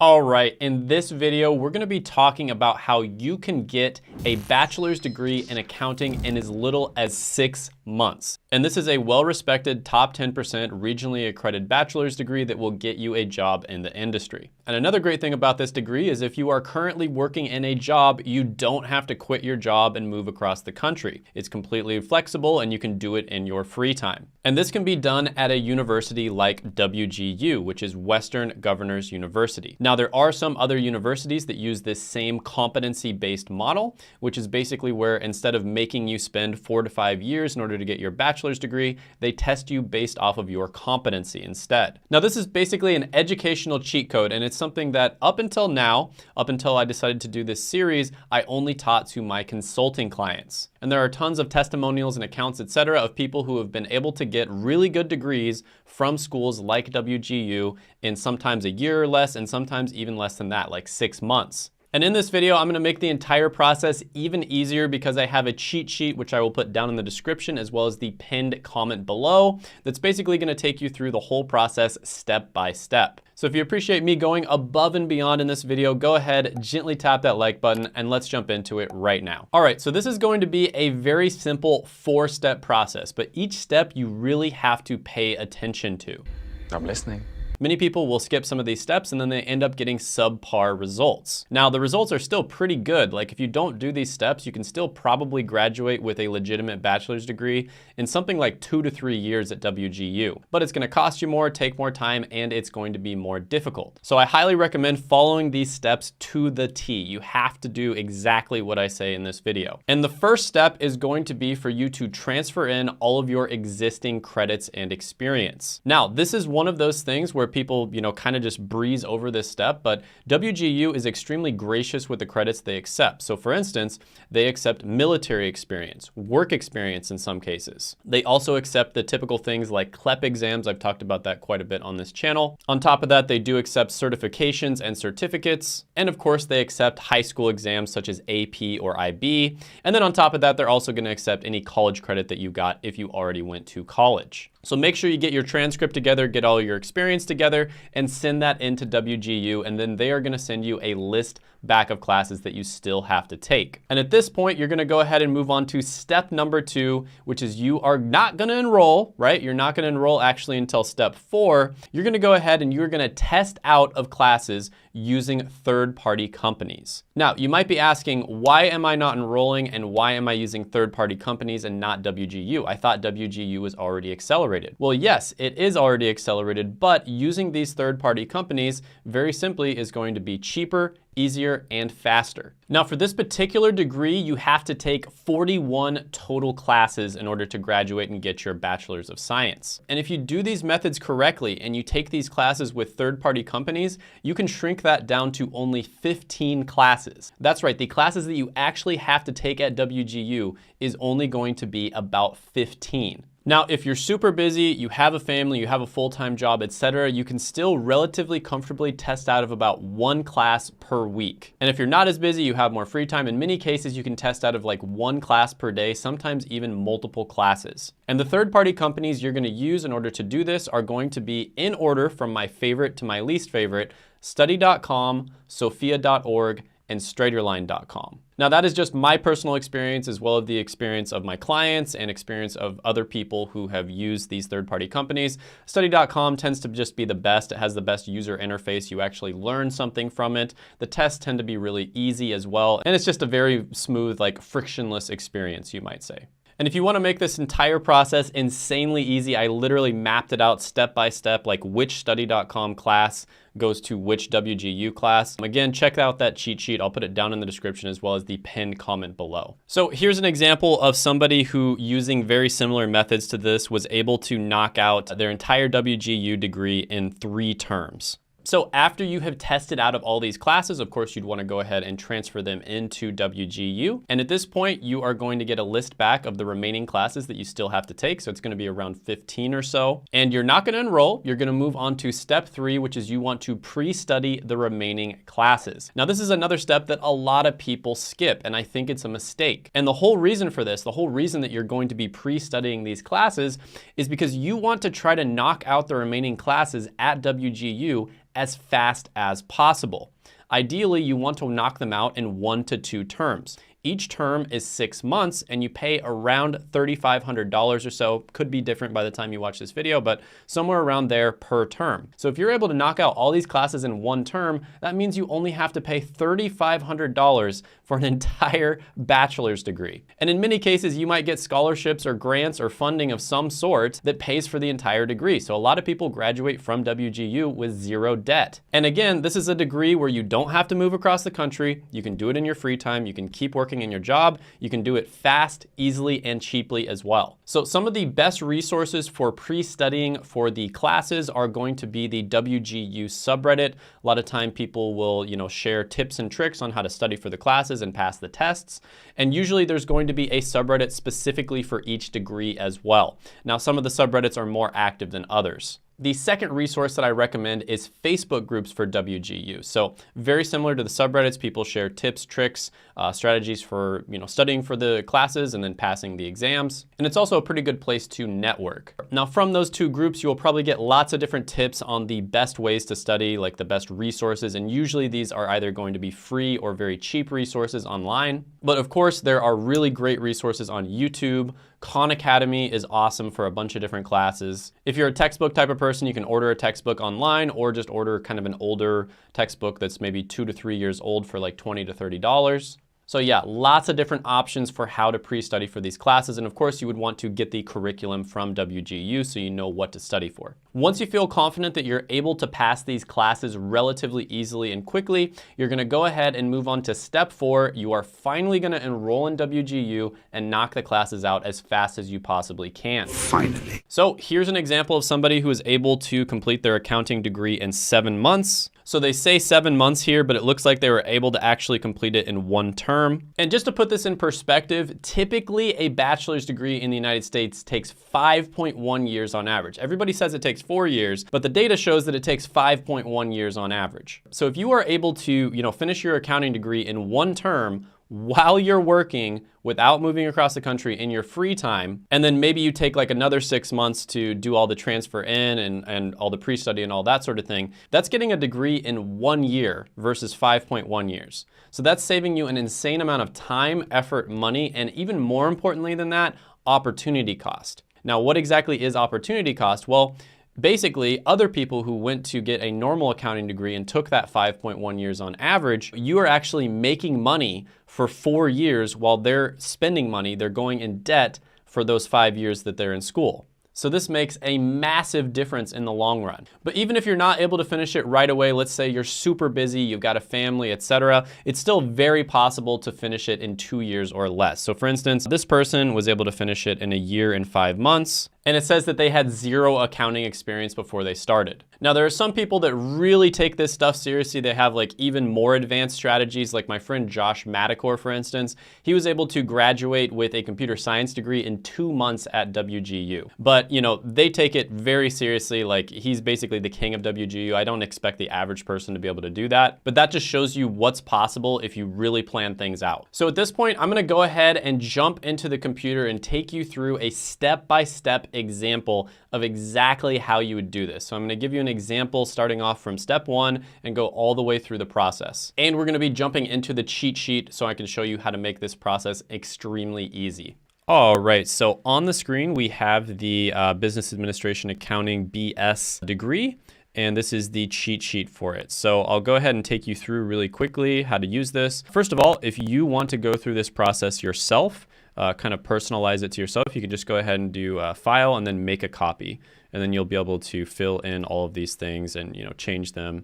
All right, in this video, we're gonna be talking about how you can get a bachelor's degree in accounting in as little as 6 months. And this is a well-respected top 10% regionally accredited bachelor's degree that will get you a job in the industry. And another great thing about this degree is if you are currently working in a job, you don't have to quit your job and move across the country. It's completely flexible and you can do it in your free time. And this can be done at a university like WGU, which is Western Governors University. Now, there are some other universities that use this same competency-based model, which is basically where instead of making you spend 4 to 5 years in order to get your bachelor's degree, they test you based off of your competency instead. Now, this is basically an educational cheat code, and it's something that up until now, up until I decided to do this series, I only taught to my consulting clients. And there are tons of testimonials and accounts, etc., of people who have been able to get really good degrees from schools like WGU in sometimes a year or less, and sometimes even less than that, like 6 months. And in this video, I'm gonna make the entire process even easier because I have a cheat sheet, which I will put down in the description, as well as the pinned comment below, that's basically gonna take you through the whole process step by step. So if you appreciate me going above and beyond in this video, go ahead, gently tap that like button, and let's jump into it right now. All right, so this is going to be a very simple 4-step process, but each step you really have to pay attention to. I'm listening. Many people will skip some of these steps and then they end up getting subpar results. Now, the results are still pretty good. Like if you don't do these steps, you can still probably graduate with a legitimate bachelor's degree in something like 2 to 3 years at WGU. But it's gonna cost you more, take more time, and it's going to be more difficult. So I highly recommend following these steps to the T. You have to do exactly what I say in this video. And the first step is going to be for you to transfer in all of your existing credits and experience. Now, this is one of those things where people, kind of just breeze over this step, but WGU is extremely gracious with the credits they accept. So for instance, they accept military experience, work experience in some cases. They also accept the typical things like CLEP exams. I've talked about that quite a bit on this channel. On top of that, they do accept certifications and certificates. And of course, they accept high school exams such as AP or IB. And then on top of that, they're also going to accept any college credit that you got if you already went to college. So make sure you get your transcript together, get all your experience together, and send that into WGU, and then they are gonna send you a list back of classes that you still have to take. And at this point, you're gonna go ahead and move on to step number 2, which is you are not gonna enroll, right? You're not gonna enroll actually until step 4. You're gonna go ahead and you're gonna test out of classes using third-party companies. Now, you might be asking, why am I not enrolling and why am I using third-party companies and not WGU? I thought WGU was already accelerated. Well, yes, it is already accelerated, but using these third-party companies very simply is going to be cheaper, easier, and faster. Now, for this particular degree, you have to take 41 total classes in order to graduate and get your Bachelor's of Science. And if you do these methods correctly and you take these classes with third-party companies, you can shrink that down to only 15 classes. That's right, the classes that you actually have to take at WGU is only going to be about 15. Now, if you're super busy, you have a family, you have a full-time job, etc., you can still relatively comfortably test out of about 1 class per week. And if you're not as busy, you have more free time. In many cases, you can test out of like 1 class per day, sometimes even multiple classes. And the third-party companies you're gonna use in order to do this are going to be in order from my favorite to my least favorite: study.com, sophia.org, and straighterline.com. Now, that is just my personal experience as well as the experience of my clients and experience of other people who have used these third-party companies. Study.com tends to just be the best. It has the best user interface. You actually learn something from it. The tests tend to be really easy as well. And it's just a very smooth, like frictionless experience, you might say. And if you want to make this entire process insanely easy, I literally mapped it out step by step, like which study.com class goes to which WGU class. Again, check out that cheat sheet. I'll put it down in the description as well as the pinned comment below. So here's an example of somebody who, using very similar methods to this, was able to knock out their entire WGU degree in 3 terms. So after you have tested out of all these classes, of course, you'd want to go ahead and transfer them into WGU. And at this point, you are going to get a list back of the remaining classes that you still have to take. So it's going to be around 15 or so. And you're not going to enroll. You're going to move on to step 3, which is you want to pre-study the remaining classes. Now, this is another step that a lot of people skip, and I think it's a mistake. And the whole reason for this, the whole reason that you're going to be pre-studying these classes is because you want to try to knock out the remaining classes at WGU as fast as possible. Ideally, you want to knock them out in 1 to 2 terms. Each term is 6 months and you pay around $3,500 or so. Could be different by the time you watch this video, but somewhere around there per term. So if you're able to knock out all these classes in 1 term, that means you only have to pay $3,500 for an entire bachelor's degree. And in many cases, you might get scholarships or grants or funding of some sort that pays for the entire degree. So a lot of people graduate from WGU with 0 debt. And again, this is a degree where you don't have to move across the country. You can do it in your free time. You can keep working in your job. You can do it fast, easily, and cheaply as well. So some of the best resources for pre-studying for the classes are going to be the WGU subreddit. A lot of time people will, share tips and tricks on how to study for the classes and pass the tests. And usually there's going to be a subreddit specifically for each degree as well. Now, some of the subreddits are more active than others. The second resource that I recommend is Facebook groups for WGU. So very similar to the subreddits, people share tips, tricks, strategies for studying for the classes and then passing the exams. And it's also a pretty good place to network. Now from those 2 groups, you will probably get lots of different tips on the best ways to study, like the best resources. And usually these are either going to be free or very cheap resources online. But of course, there are really great resources on YouTube. Khan Academy is awesome for a bunch of different classes. If you're a textbook type of person, you can order a textbook online or just order kind of an older textbook that's maybe 2 to 3 years old for like $20 to $30. So yeah, lots of different options for how to pre-study for these classes. And of course, you would want to get the curriculum from WGU so you know what to study for. Once you feel confident that you're able to pass these classes relatively easily and quickly, you're gonna go ahead and move on to step 4. You are finally gonna enroll in WGU and knock the classes out as fast as you possibly can. Finally. So here's an example of somebody who is able to complete their accounting degree in 7 months. So they say 7 months here, but it looks like they were able to actually complete it in 1 term. And just to put this in perspective, typically a bachelor's degree in the United States takes 5.1 years on average. Everybody says it takes 4 years, but the data shows that it takes 5.1 years on average. So if you are able to, finish your accounting degree in 1 term, while you're working without moving across the country in your free time, and then maybe you take like another 6 months to do all the transfer in and all the pre-study and all that sort of thing, that's getting a degree in 1 year versus 5.1 years. So that's saving you an insane amount of time, effort, money, and even more importantly than that, opportunity cost. Now, what exactly is opportunity cost? Well, basically, other people who went to get a normal accounting degree and took that 5.1 years on average, you are actually making money for 4 years while they're spending money. They're going in debt for those 5 years that they're in school. So this makes a massive difference in the long run. But even if you're not able to finish it right away, let's say you're super busy, you've got a family, etc., it's still very possible to finish it in 2 years or less. So for instance, this person was able to finish it in 1 year and 5 months. And it says that they had 0 accounting experience before they started. Now, there are some people that really take this stuff seriously. They have like even more advanced strategies, like my friend Josh Madakor, for instance. He was able to graduate with a computer science degree in 2 months at WGU. But, they take it very seriously. Like, he's basically the king of WGU. I don't expect the average person to be able to do that. But that just shows you what's possible if you really plan things out. So at this point, I'm gonna go ahead and jump into the computer and take you through a step-by-step example of exactly how you would do this. So I'm gonna give you an example starting off from step 1 and go all the way through the process. And we're gonna be jumping into the cheat sheet so I can show you how to make this process extremely easy. All right, so on the screen, we have the Business Administration Accounting BS degree, and this is the cheat sheet for it. So I'll go ahead and take you through really quickly how to use this. First of all, if you want to go through this process yourself, kind of personalize it to yourself, you can just go ahead and do File and then make a copy. And then you'll be able to fill in all of these things and change them.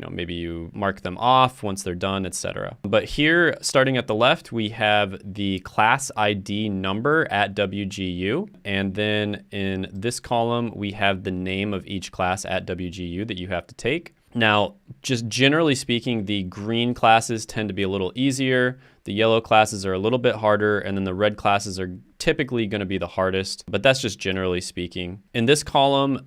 Maybe you mark them off once they're done, etc. But here, starting at the left, we have the class ID number at WGU. And then in this column, we have the name of each class at WGU that you have to take. Now, just generally speaking, the green classes tend to be a little easier. The yellow classes are a little bit harder, and then the red classes are typically going to be the hardest, but that's just generally speaking. In this column,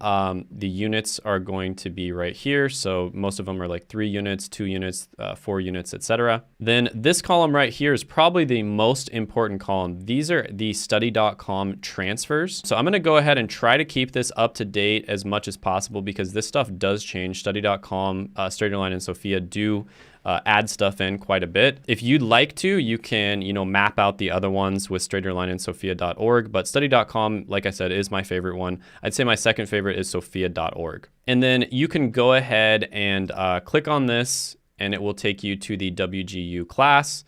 the units are going to be right here. So most of them are like 3 units, 2 units, 4 units, etc. Then this column right here is probably the most important column. These are the study.com transfers. So I'm going to go ahead and try to keep this up to date as much as possible because this stuff does change. Study.com, StraighterLine and Sophia do add stuff in quite a bit. If you'd like to, you can, map out the other ones with StraighterLine and Sophia.org, but study.com, like I said, is my favorite one. I'd say my second favorite is Sophia.org. And then you can go ahead and click on this and it will take you to the WGU class.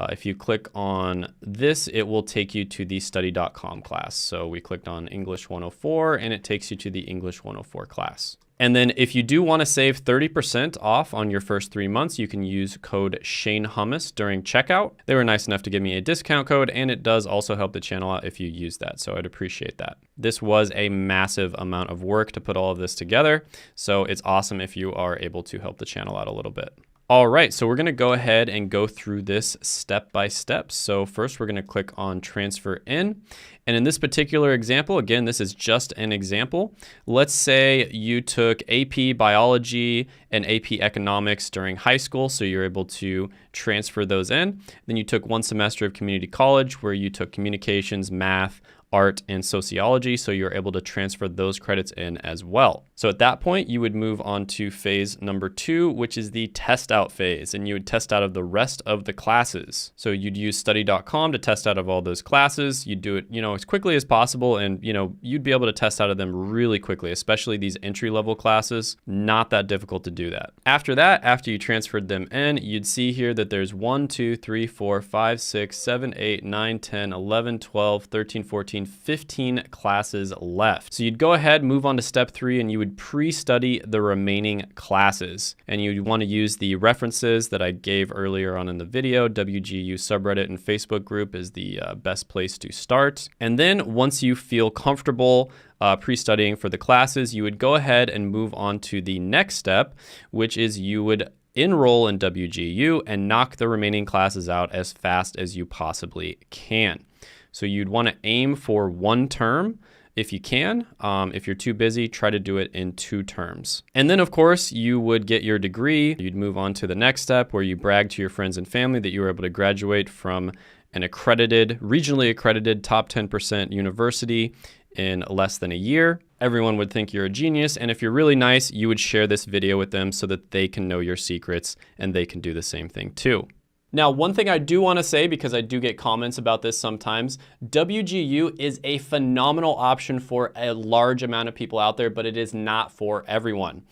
If you click on this, it will take you to the study.com class. So we clicked on English 104 and it takes you to the English 104 class. And then if you do want to save 30% off on your first 3 months, you can use code Shane Hummus during checkout. They were nice enough to give me a discount code, and it does also help the channel out if you use that. So I'd appreciate that. This was a massive amount of work to put all of this together. So it's awesome if you are able to help the channel out a little bit. All right, so we're gonna go ahead and go through this step by step. So first we're gonna click on transfer in. And in this particular example, again, this is just an example. Let's say you took AP Biology and AP Economics during high school, so you're able to transfer those in. Then you took 1 semester of community college where you took communications, math, art, and sociology, so you're able to transfer those credits in as well. So at that point, you would move on to phase number 2, which is the test out phase, and you would test out of the rest of the classes. So you'd use study.com to test out of all those classes. You'd do it, as quickly as possible, and you'd be able to test out of them really quickly, especially these entry-level classes. Not that difficult to do that. After that, after you transferred them in, you'd see here that there's 1, 2, 3, 4, 5, 6, 7, 8, 9, 10, 11, 12, 13, 14, 15 classes left. So you'd go ahead, move on to step 3, and you would pre-study the remaining classes. And you'd want to use the references that I gave earlier on in the video. WGU subreddit and Facebook group is the best place to start. And then once you feel comfortable pre-studying for the classes, you would go ahead and move on to the next step, which is you would enroll in WGU and knock the remaining classes out as fast as you possibly can. So you'd want to aim for 1 term if you can. If you're too busy, try to do it in 2 terms. And then of course you would get your degree. You'd move on to the next step where you brag to your friends and family that you were able to graduate from an accredited, regionally accredited top 10% university in less than a year. Everyone would think you're a genius. And if you're really nice, you would share this video with them so that they can know your secrets and they can do the same thing too. Now, one thing I do want to say, because I do get comments about this sometimes, WGU is a phenomenal option for a large amount of people out there, but it is not for everyone.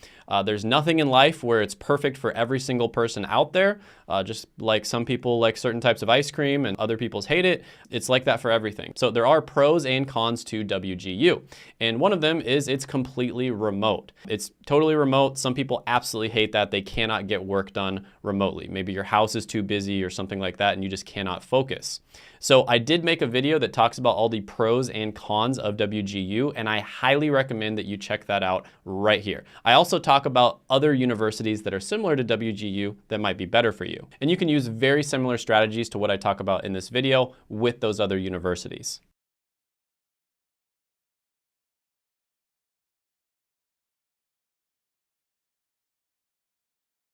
There's nothing in life where it's perfect for every single person out there. Just like some people like certain types of ice cream and other people's hate it, it's like that for everything. So there are pros and cons to WGU. And one of them is it's completely remote. It's totally remote. Some people absolutely hate that. They cannot get work done remotely. Maybe your house is too busy or something like that and you just cannot focus. So I did make a video that talks about all the pros and cons of WGU, and I highly recommend that you check that out right here. I also talk about other universities that are similar to WGU that might be better for you. And you can use very similar strategies to what I talk about in this video with those other universities.